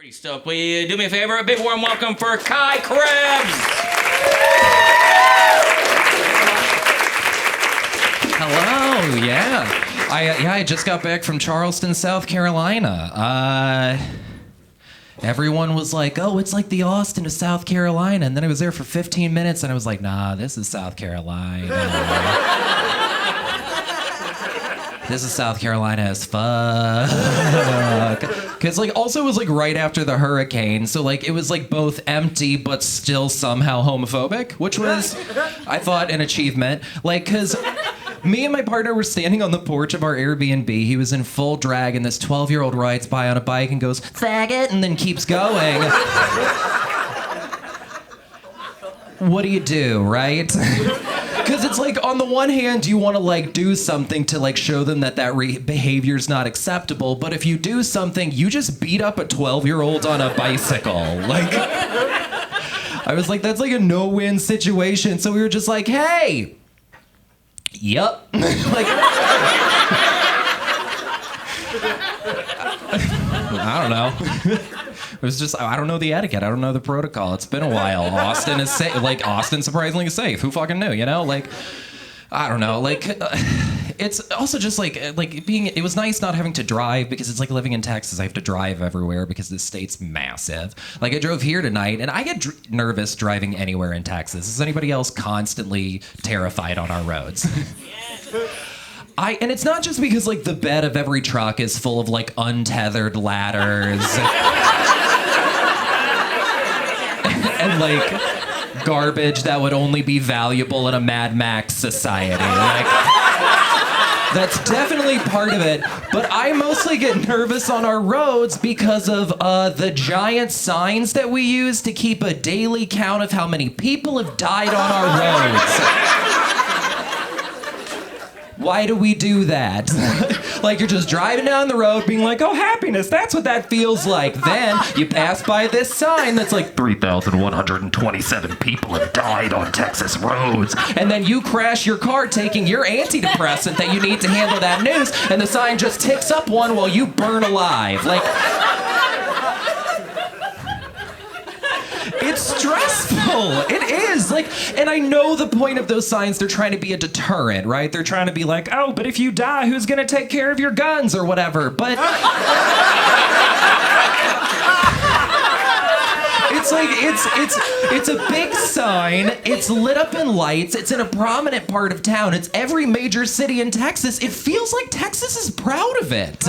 Pretty stoked. Will you do me a favor? A big warm welcome for Krebs. Hello, yeah. I just got back from Charleston, South Carolina. Everyone was like, oh, it's like the Austin of South Carolina. And then I was there for 15 minutes and I was like, nah, this is South Carolina. This is South Carolina as fuck. Because, like, also it was, like, right after the hurricane. So, like, it was, like, both empty but still somehow homophobic, which was, I thought, an achievement. Like, because me and my partner were standing on the porch of our Airbnb. He was in full drag, and this 12-year-old rides by on a bike and goes, faggot, and then keeps going. What do you do, right? Because it's like, on the one hand, you want to, like, do something to, like, show them that behavior's not acceptable. But if you do something, you just beat up a 12-year-old on a bicycle. Like, I was like, that's like a no-win situation. So we were just like, hey. Yup. Like, I don't know. It was just, I don't know the etiquette. I don't know the protocol. It's been a while. Austin is safe. Like, Austin surprisingly safe. Who fucking knew, you know? Like, I don't know. Like, it's also just like being, it was nice not having to drive because it's like living in Texas. I have to drive everywhere because this state's massive. Like, I drove here tonight and I get nervous driving anywhere in Texas. Is anybody else constantly terrified on our roads? And it's not just because, like, the bed of every truck is full of, like, untethered ladders and, like, garbage that would only be valuable in a Mad Max society. Like, that's definitely part of it, but I mostly get nervous on our roads because of the giant signs that we use to keep a daily count of how many people have died on our roads. Why do we do that? Like, you're just driving down the road being like, oh, happiness, that's what that feels like. Then you pass by this sign that's like, 3,127 people have died on Texas roads. And then you crash your car taking your antidepressant that you need to handle that news, and the sign just ticks up one while you burn alive. Like, it's stressful. It is. Like, and I know the point of those signs, they're trying to be a deterrent, right? They're trying to be like, oh, but if you die, who's gonna take care of your guns or whatever? But it's like, it's a big sign. It's lit up in lights. It's in a prominent part of town. It's every major city in Texas. It feels like Texas is proud of it.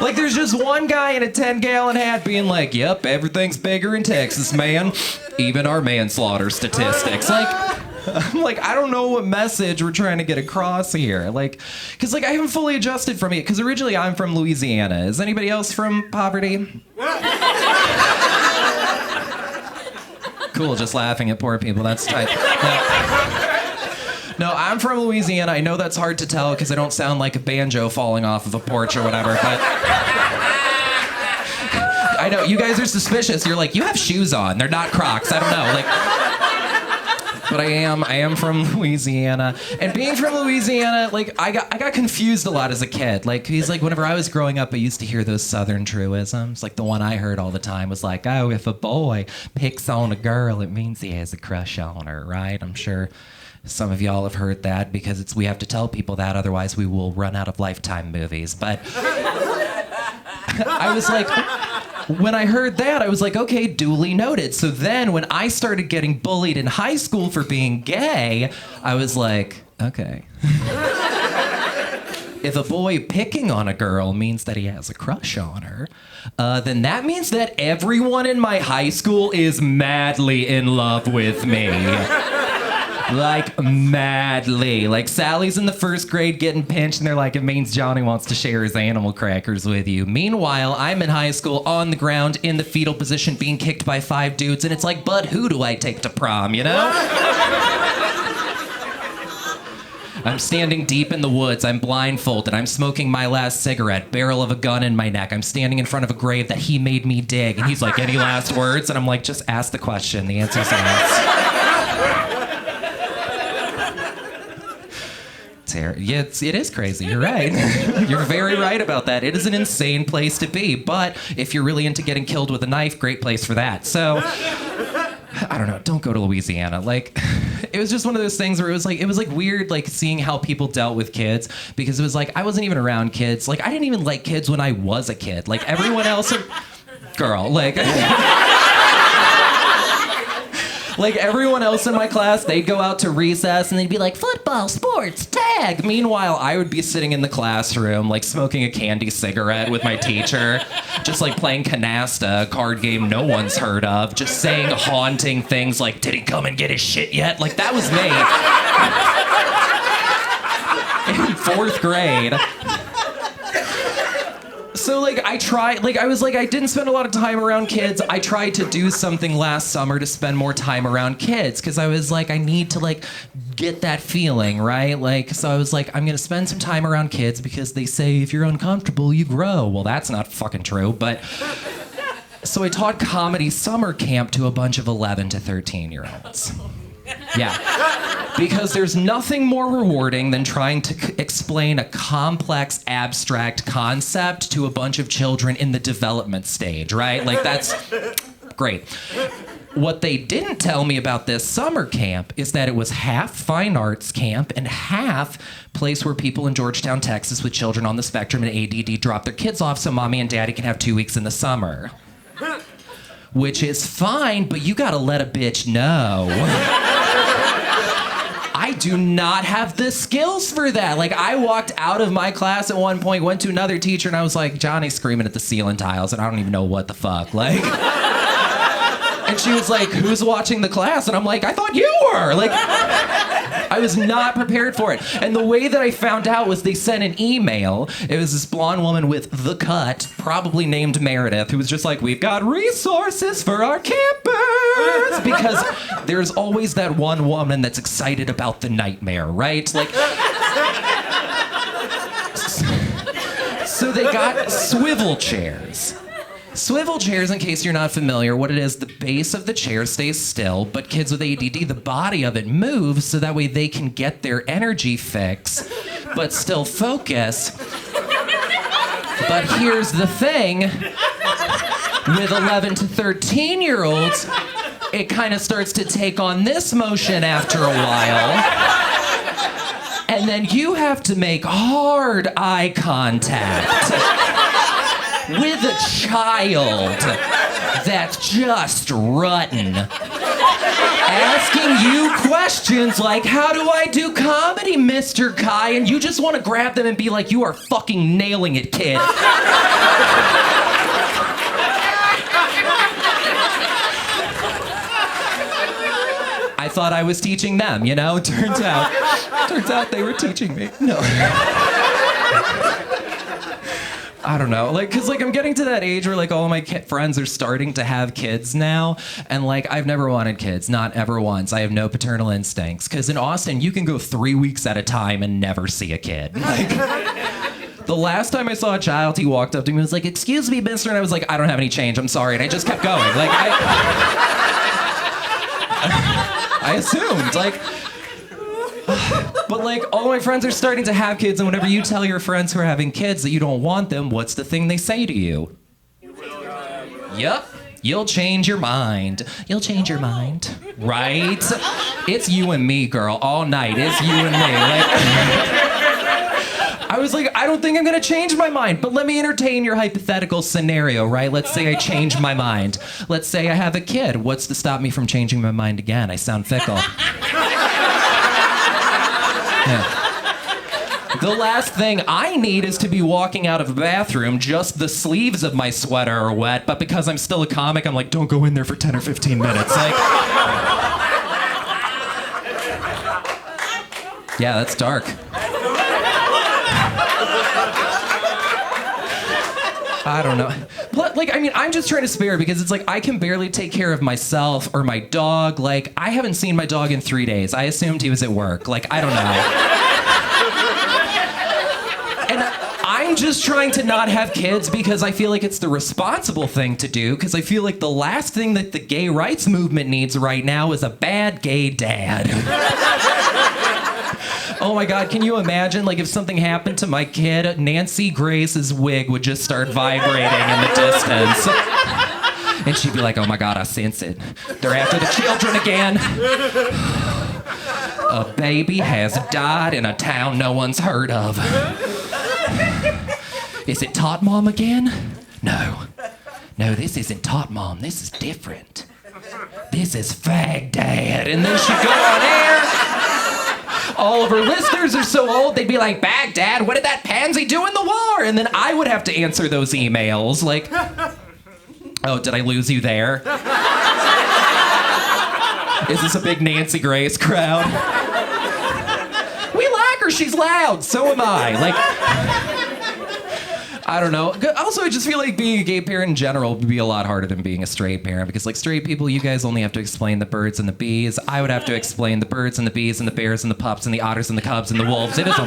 Like, there's just one guy in a 10-gallon hat being like, yep, everything's bigger in Texas, man. Even our manslaughter statistics. Like, I'm like, I don't know what message we're trying to get across here. Like, because, like, I haven't fully adjusted from it. Because originally I'm from Louisiana. Is anybody else from poverty? Cool, just laughing at poor people. That's tight. No, I'm from Louisiana. I know that's hard to tell because I don't sound like a banjo falling off of a porch or whatever, but I know you guys are suspicious. You're like, you have shoes on. They're not Crocs. I don't know. Like, but I am from Louisiana. And being from Louisiana, like, I got confused a lot as a kid. Like, he's like, whenever I was growing up, I used to hear those Southern truisms. Like, the one I heard all the time was like, oh, if a boy picks on a girl, it means he has a crush on her, right? I'm sure some of y'all have heard that because we have to tell people that, otherwise we will run out of Lifetime movies. But I was like, when I heard that, I was like, okay, duly noted. So then when I started getting bullied in high school for being gay, I was like, okay. If a boy picking on a girl means that he has a crush on her, then that means that everyone in my high school is madly in love with me. Like, madly. Like, Sally's in the first grade getting pinched, and they're like, it means Johnny wants to share his animal crackers with you. Meanwhile, I'm in high school on the ground in the fetal position being kicked by 5 dudes, and it's like, but who do I take to prom, you know? I'm standing deep in the woods. I'm blindfolded. I'm smoking my last cigarette, barrel of a gun in my neck. I'm standing in front of a grave that he made me dig, and he's like, any last words? And I'm like, just ask the question. The answer's yes. Yeah, it is crazy. You're right. You're very right about that. It is an insane place to be. But if you're really into getting killed with a knife, great place for that. So, I don't know. Don't go to Louisiana. Like, it was just one of those things where it was like weird, like seeing how people dealt with kids, because it was like I wasn't even around kids. Like, I didn't even like kids when I was a kid. Like everyone else, girl, like. Like everyone else in my class, they'd go out to recess and they'd be like, football, sports, tag. Meanwhile, I would be sitting in the classroom, like smoking a candy cigarette with my teacher, just like playing canasta, a card game no one's heard of, just saying haunting things like, did he come and get his shit yet? Like that was me. In 4th grade. So, like, I didn't spend a lot of time around kids. I tried to do something last summer to spend more time around kids, because I was like, I need to, like, get that feeling, right? Like, so I was like, I'm going to spend some time around kids because they say if you're uncomfortable, you grow. Well, that's not fucking true, but... So I taught comedy summer camp to a bunch of 11 to 13-year-olds. Yeah, because there's nothing more rewarding than trying to explain a complex, abstract concept to a bunch of children in the development stage, right? Like, that's great. What they didn't tell me about this summer camp is that it was half fine arts camp and half place where people in Georgetown, Texas with children on the spectrum and ADD drop their kids off so mommy and daddy can have 2 weeks in the summer. Which is fine, but you gotta let a bitch know. I do not have the skills for that. Like, I walked out of my class at one point, went to another teacher, and I was like, Johnny's screaming at the ceiling tiles, and I don't even know what the fuck. Like, and she was like, who's watching the class? And I'm like, I thought you were. Like, I was not prepared for it. And the way that I found out was they sent an email. It was this blonde woman with the cut, probably named Meredith, who was just like, we've got resources for our campers. Because there's always that one woman that's excited about the nightmare, right? Like, so they got swivel chairs. Swivel chairs, in case you're not familiar, what it is, the base of the chair stays still, but kids with ADD, the body of it moves so that way they can get their energy fix, but still focus. But here's the thing, with 11 to 13-year-olds, it kind of starts to take on this motion after a while. And then you have to make hard eye contact with a child that's just rutting, asking you questions like, how do I do comedy, Mr. Kai? And you just want to grab them and be like, you are fucking nailing it, kid. I thought I was teaching them, you know? Turns out they were teaching me. No. I don't know, like, cause like I'm getting to that age where like all of my friends are starting to have kids now, and like I've never wanted kids, not ever once. I have no paternal instincts, cause in Austin you can go 3 weeks at a time and never see a kid. Like, the last time I saw a child, he walked up to me and was like, "Excuse me, mister," and I was like, "I don't have any change, I'm sorry," and I just kept going. Like I assumed, like. But like all my friends are starting to have kids, and whenever you tell your friends who are having kids that you don't want them, what's the thing they say to you? Yep, you'll change your mind. You'll change your mind, right? It's you and me, girl, all night. It's you and me. Like, I was like, I don't think I'm gonna change my mind, but let me entertain your hypothetical scenario, right? Let's say I change my mind. Let's say I have a kid. What's to stop me from changing my mind again? I sound fickle. Yeah. The last thing I need is to be walking out of a bathroom, just the sleeves of my sweater are wet, but because I'm still a comic, I'm like, don't go in there for 10 or 15 minutes. Like, yeah, that's dark. I don't know. But, like, I mean, I'm just trying to spare because it's like I can barely take care of myself or my dog. Like, I haven't seen my dog in 3 days. I assumed he was at work. Like, I don't know. And I'm just trying to not have kids because I feel like it's the responsible thing to do, because I feel like the last thing that the gay rights movement needs right now is a bad gay dad. Oh my God, can you imagine, like, if something happened to my kid, Nancy Grace's wig would just start vibrating in the distance. And she'd be like, oh my God, I sense it. They're after the children again. A baby has died in a town no one's heard of. Is it Tot Mom again? No. No, this isn't Tot Mom. This is different. This is Fag Dad. And then she'd go on air. All of her listeners are so old, they'd be like, Fag Dad, what did that pansy do in the war? And then I would have to answer those emails. Like, oh, did I lose you there? Is this a big Nancy Grace crowd? We like her. She's loud. So am I. Like, I don't know. Also, I just feel like being a gay parent in general would be a lot harder than being a straight parent because, like, straight people, you guys only have to explain the birds and the bees. I would have to explain the birds and the bees and the bears and the pups and the otters and the cubs and the wolves. It is a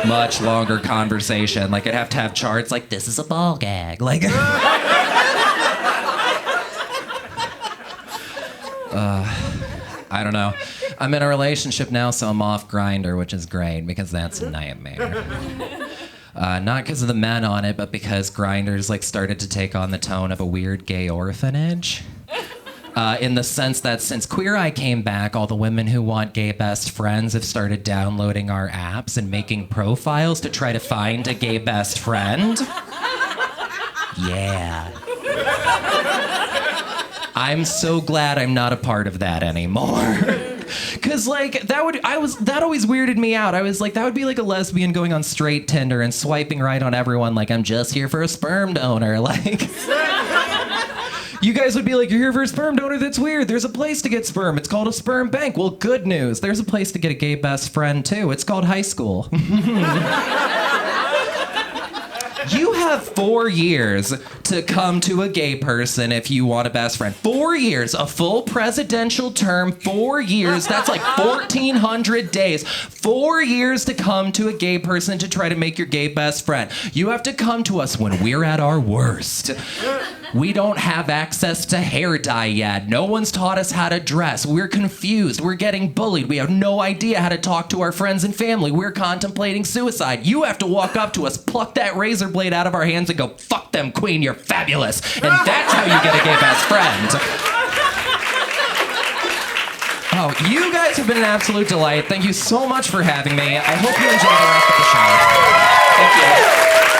much longer conversation. Like, I'd have to have charts like, this is a ball gag. Like, I don't know. I'm in a relationship now, so I'm off Grindr, which is great because that's a nightmare. Not because of the men on it, but because Grindr's like started to take on the tone of a weird gay orphanage. In the sense that since Queer Eye came back, all the women who want gay best friends have started downloading our apps and making profiles to try to find a gay best friend. Yeah. I'm so glad I'm not a part of that anymore. Cause like that always weirded me out. I was like, that would be like a lesbian going on straight Tinder and swiping right on everyone like I'm just here for a sperm donor. Like you guys would be like, you're here for a sperm donor? That's weird. There's a place to get sperm. It's called a sperm bank. Well, good news. There's a place to get a gay best friend too. It's called high school. You have 4 years to come to a gay person if you want a best friend. 4 years, a full presidential term, 4 years. That's like 1,400 days. 4 years to come to a gay person to try to make your gay best friend. You have to come to us when we're at our worst. We don't have access to hair dye yet. No one's taught us how to dress. We're confused. We're getting bullied. We have no idea how to talk to our friends and family. We're contemplating suicide. You have to walk up to us, pluck that razor blade out of our hands and go, fuck them, queen, you're fabulous. And that's how you get a gay best friend. Oh, you guys have been an absolute delight. Thank you so much for having me. I hope you enjoy the rest of the show. Thank you.